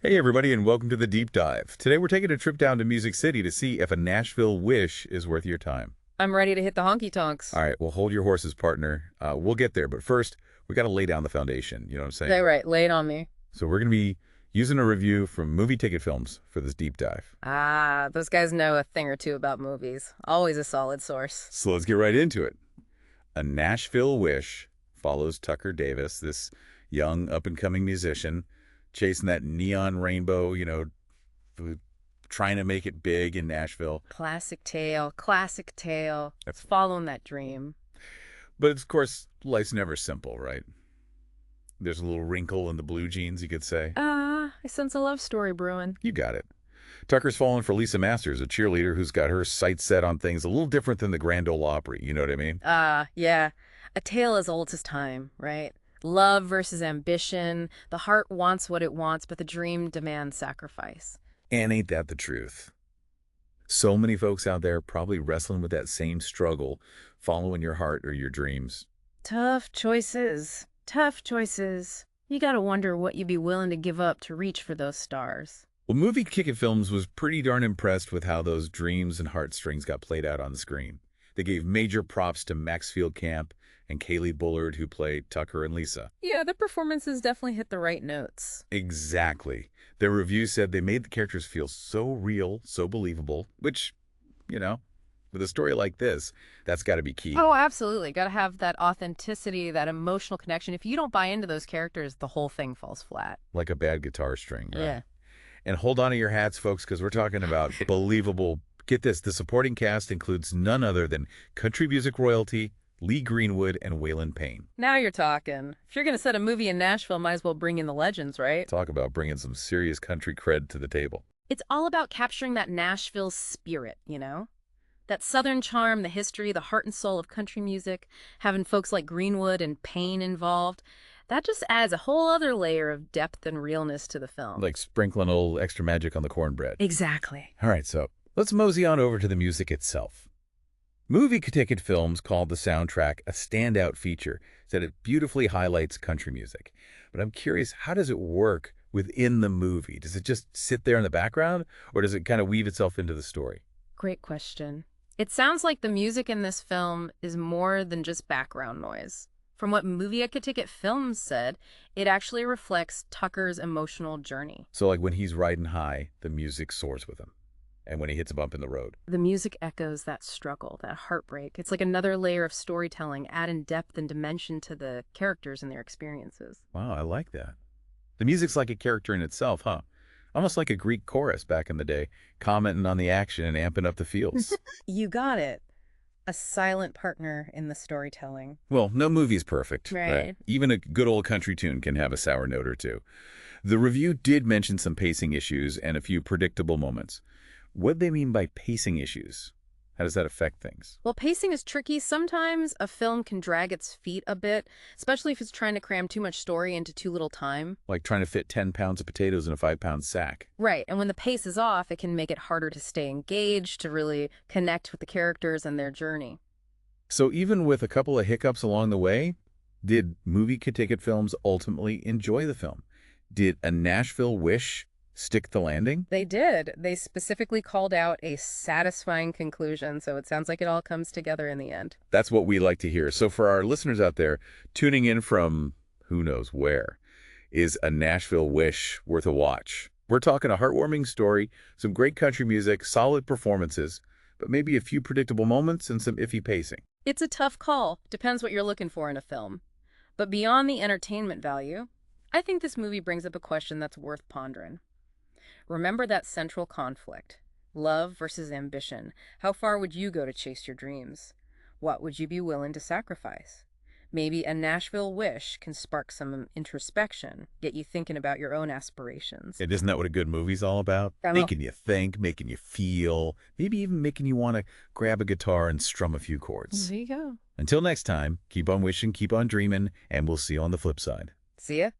Hey everybody, and welcome to the Deep Dive. Today we're taking a trip down to Music City to see if A Nashville Wish is worth your time. I'm ready to hit the honky tonks. All right, well, hold your horses, partner. We'll get there, but first, we got to lay down the foundation, you know what I'm saying? Okay, right. Lay it on me. So we're going to be using a review from MovieKaTicket Films for this deep dive. Those guys know a thing or two about movies. Always a solid source. So let's get right into it. A Nashville Wish follows Tucker Davis, this young, up-and-coming musician, chasing that neon rainbow, trying to make it big in Nashville. Classic tale, classic tale. It's following that dream. But of course, life's never simple, right? There's a little wrinkle in the blue jeans, you could say. I sense a love story brewing. You got it. Tucker's fallen for Lisa Masters, a cheerleader who's got her sights set on things a little different than the Grand Ole Opry, you know what I mean? Yeah. A tale as old as time, right? Love versus ambition. The heart wants what it wants, but the dream demands sacrifice. And ain't that the truth? So many folks out there probably wrestling with that same struggle, following your heart or your dreams. Tough choices. Tough choices. You gotta wonder what you'd be willing to give up to reach for those stars. Well, MovieKaTicket Films was pretty darn impressed with how those dreams and heartstrings got played out on the screen. They gave major props to Maxfield Camp and Kaileigh Bullard, who played Tucker and Lisa. Yeah, the performances definitely hit the right notes. Exactly. Their review said they made the characters feel so real, so believable, which, with a story like this, that's got to be key. Oh, absolutely. Got to have that authenticity, that emotional connection. If you don't buy into those characters, the whole thing falls flat. Like a bad guitar string, right? Yeah. And hold on to your hats, folks, because we're talking about believable. Get this, the supporting cast includes none other than country music royalty, Lee Greenwood, and Waylon Payne. Now you're talking. If you're going to set a movie in Nashville, might as well bring in the legends, right? Talk about bringing some serious country cred to the table. It's all about capturing that Nashville spirit, That Southern charm, the history, the heart and soul of country music, having folks like Greenwood and Payne involved. That just adds a whole other layer of depth and realness to the film. Like sprinkling a little extra magic on the cornbread. Exactly. All right, so let's mosey on over to the music itself. MovieKaTicket Films called the soundtrack a standout feature, said it beautifully highlights country music. But I'm curious, how does it work within the movie? Does it just sit there in the background, or does it kind of weave itself into the story? Great question. It sounds like the music in this film is more than just background noise. From what MovieKaTicket Films said, it actually reflects Tucker's emotional journey. So like when he's riding high, the music soars with him. And when he hits a bump in the road. The music echoes that struggle, that heartbreak. It's like another layer of storytelling, adding depth and dimension to the characters and their experiences. Wow, I like that. The music's like a character in itself, huh? Almost like a Greek chorus back in the day, commenting on the action and amping up the feels. You got it. A silent partner in the storytelling. Well, no movie's perfect. Right. Even a good old country tune can have a sour note or two. The review did mention some pacing issues and a few predictable moments. What do they mean by pacing issues? How does that affect things? Well, pacing is tricky. Sometimes a film can drag its feet a bit, especially if it's trying to cram too much story into too little time. Like trying to fit 10 pounds of potatoes in a 5-pound sack. Right, and when the pace is off, it can make it harder to stay engaged, to really connect with the characters and their journey. So even with a couple of hiccups along the way, did MovieKaTicket Films ultimately enjoy the film? Did A Nashville Wish stick the landing? They did. They specifically called out a satisfying conclusion, so it sounds like it all comes together in the end. That's what we like to hear. So for our listeners out there tuning in from who knows where, is A Nashville Wish worth a watch? We're talking a heartwarming story, some great country music, solid performances, but maybe a few predictable moments and some iffy pacing. It's a tough call. Depends what you're looking for in a film. But beyond the entertainment value, I think this movie brings up a question that's worth pondering. Remember that central conflict, love versus ambition. How far would you go to chase your dreams? What would you be willing to sacrifice? Maybe A Nashville Wish can spark some introspection, get you thinking about your own aspirations. And isn't that what a good movie's all about? Making you think, making you feel, maybe even making you want to grab a guitar and strum a few chords. There you go. Until next time, keep on wishing, keep on dreaming, and we'll see you on the flip side. See ya.